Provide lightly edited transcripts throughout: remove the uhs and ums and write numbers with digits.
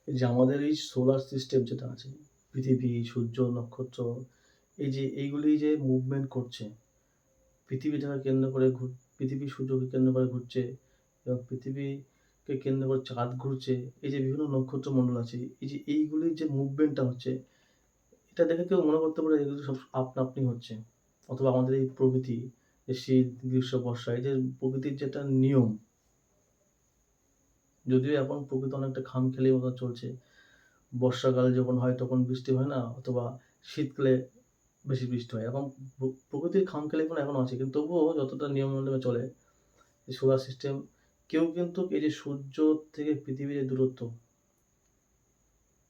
এই যে আমাদের এই সোলার সিস্টেম যেটা আছে, পৃথিবী, সূর্য, নক্ষত্র, এই যে এইগুলি যে মুভমেন্ট করছে, পৃথিবীটাকে কেন্দ্র করে পৃথিবী সূর্যকে কেন্দ্র করে ঘুরছে এবং পৃথিবীকে কেন্দ্র করে চাঁদ ঘুরছে। এই যে বিভিন্ন নক্ষত্রমণ্ডল আছে, এই যে এইগুলির যে মুভমেন্টটা হচ্ছে, এটা দেখে কেউ মনে করতে পারে এগুলো সব আপনা আপনি হচ্ছে। অথবা আমাদের এই প্রকৃতি, যে শীত, গ্রীষ্ম, বর্ষা, এই যে প্রকৃতির যেটা নিয়ম, যদিও এখন প্রকৃতি অনেকটা খামখেয়ালির মতো চলছে। বর্ষাকাল যখন হয় তখন বৃষ্টি হয় না, অথবা শীতকালে বেশি বৃষ্টি হয়। এখন প্রকৃতির খামখেয়ালিপনা এখনো আছে, কিন্তু তবুও যতটা নিয়ম অনুযায়ী চলে, এই সোলার সিস্টেম, কেউ কিন্তু এই যে সূর্য থেকে পৃথিবীর যে দূরত্ব,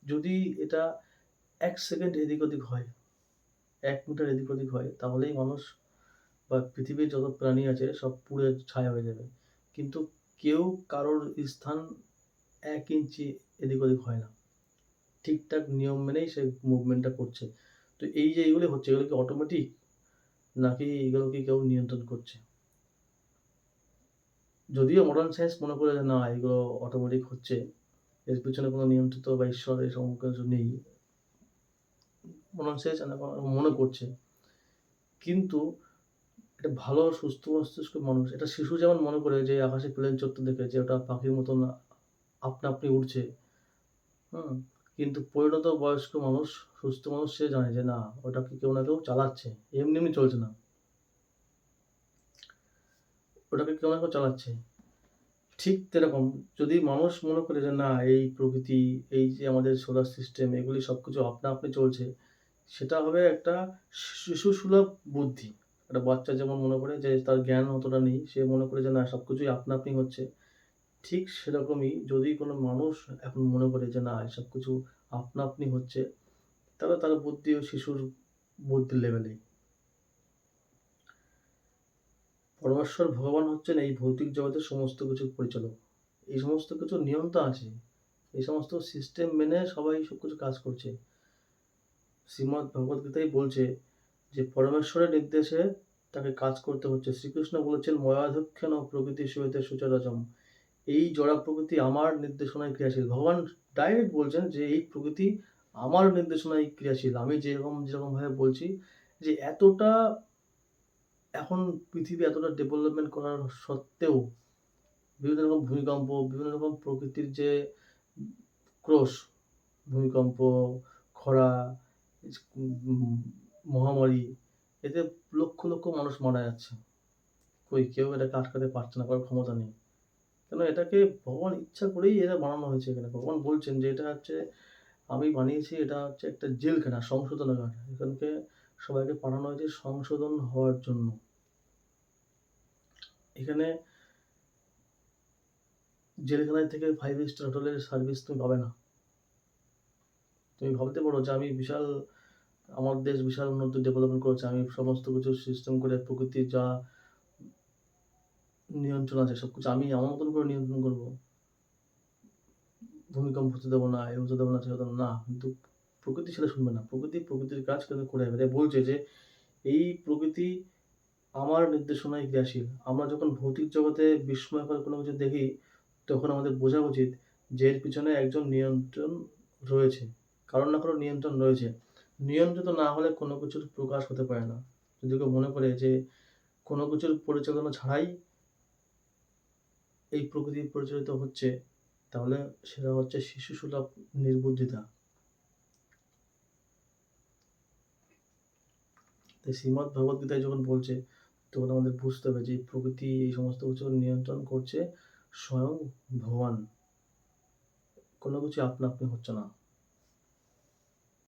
যদি এটা ১ সেকেন্ড এদিক ওদিক হয়, ১ মিটার এদিক ওদিক হয়, তাহলেই মানুষ বা পৃথিবীর যত প্রাণী আছে সব পুড়ে ছাই হয়ে যাবে। কিন্তু কেউ কারোর স্থান ১ ইঞ্চি এদিক ওদিক হয় না। ঠিকঠাক নিয়ম মেনেই সে মুভমেন্টটা করছে। তো এই যে এইগুলো হচ্ছে, এগুলো কি অটোমেটিক? নাকি এগুলোকে কেউ নিয়ন্ত্রণ করছে? যদিও মডার্ন সায়েন্স মনে করে যে না, এগুলো অটোমেটিক হচ্ছে, এর পেছনে কোনো নিয়ন্ত্রিত বা ঈশ্বর এরকম কিছু নেই। মডার্ন সায়েন্স মনে করছে। কিন্তু একটা ভালো সুস্থ মস্তিষ্ক মানুষ, একটা শিশু যেমন মনে করে যে আকাশে প্লেন চড়তে দেখে যে ওটা পাখির মতন আপনা আপনি উড়ছে, হুম? কিন্তু পরিণত বয়স্ক মানুষ, সুস্থ মানুষ, সে জানে যে না, ওটাকে কেউ না কেউ চালাচ্ছে। এমনি এমনি চলছে না। ওটাকে কেউ না কেউ চালাচ্ছে। ঠিক তেরকম যদি মানুষ মনে করে যে না, এই প্রকৃতি, এই যে আমাদের সোলার সিস্টেম, এগুলি সবকিছু আপনা আপনি চলছে, সেটা হবে একটা শিশুসুলভ বুদ্ধি। একটা বাচ্চা যেমন মনে করে যে তার জ্ঞান অতটা নেই, সে মনে করে যে না, সবকিছুই আপনা আপনি হচ্ছে। ঠিক সেরকমই যদি কোনো মানুষ এখন মনে করে যে না, এসব কিছু আপনা আপনি হচ্ছে, তাহলে তার বুদ্ধিও শিশুর বুদ্ধির লেভেলেই। পরমেশ্বর ভগবান হচ্ছেন এই ভৌতিক জগতের সমস্ত কিছুর পরিচালক। এই সমস্ত কিছুর নিয়ম তো আছে। এই সমস্ত সিস্টেম মেনে সবাই সবকিছু কাজ করছে। শ্রীমদ্ ভগবদ্গীতাই বলছে যে পরমেশ্বরের নির্দেশে তাকে কাজ করতে হচ্ছে। শ্রীকৃষ্ণ বলেছেন ময়াধ্যক্ষেন প্রকৃতি সহিতে সচরাচর। এই জড় প্রকৃতি আমার নির্দেশনায় ক্রিয়াশীল। ভগবান ডাইরেক্ট বলছেন যে এই প্রকৃতি আমার নির্দেশনায় ক্রিয়াশীল। আমি যেরকম ভাবে বলছি, যে এতটা এখন পৃথিবী এতটা ডেভেলপমেন্ট করার সত্ত্বেও বিভিন্ন রকম ভূমিকম্প, বিভিন্ন রকম প্রকৃতির যে ক্রোশ, ভূমিকম্প, খরা, উম মহামারী, এতে লক্ষ লক্ষ মানুষ মারা যাচ্ছে। কই কেউ এটাকে আটকাতে পারছে না, কারোর ক্ষমতা নেই। কেন? এটাকে ভগবান ইচ্ছা করেই এরা বানানো হয়েছে এখানে। ভগবান বলছেন যে এটা হচ্ছে আমি বানিয়েছি, এটা হচ্ছে একটা জেলখানা, সংশোধনাগার। এখানকে সবাইকে পাঠানো হয়েছে সংশোধন হওয়ার জন্য। এখানে জেলখানায় থেকে 5 স্টার হোটেলের সার্ভিস তুমি পাবে না। তুমি ভাবতে পারো যে আমি বিশাল, আমার দেশ বিশাল উন্নত ডেভেলপমেন্ট করেছে। আমি সমস্ত কিছু সিস্টেম করে প্রকৃতির যা নিয়ন্ত্রণ আছে সবকিছু আমি আমার মতন করে নিয়ন্ত্রণ করব। ভূমিকম্প হতে দেবো না, এ হতে দেবো না, সে হতে দেবো না। কিন্তু প্রকৃতি সেটা শুনবে না। প্রকৃতি প্রকৃতির কাজ কিন্তু করে যাবে। তাই বলছে যে এই প্রকৃতি আমার নির্দেশনায় ক্রিয়াশীল। আমরা যখন ভৌতিক জগতে বিস্ময়কর কোনো কিছু দেখি, তখন আমাদের বোঝা উচিত যে এর পিছনে একজন নিয়ন্ত্রণ রয়েছে। কারোর না কারোর নিয়ন্ত্রণ রয়েছে। নিয়ন্ত্রিত না হলে কোনো কিছুর প্রকাশ হতে পারে না। যদি কেউ মনে করে যে কোনো কিছুর পরিচালনা ছাড়াই এই প্রকৃতি পরিচালিত হচ্ছে, তাহলে সেটা হচ্ছে শিশুসুলভ নির্বুদ্ধিতা। তাই শ্রীমদ্ ভগবদ্গীতায় যখন বলছে, তখন আমাদের বুঝতে হবে যে প্রকৃতি এই সমস্ত কিছু নিয়ন্ত্রণ করছে স্বয়ং ভগবান। কোনো কিছু আপনা আপনি হচ্ছে না।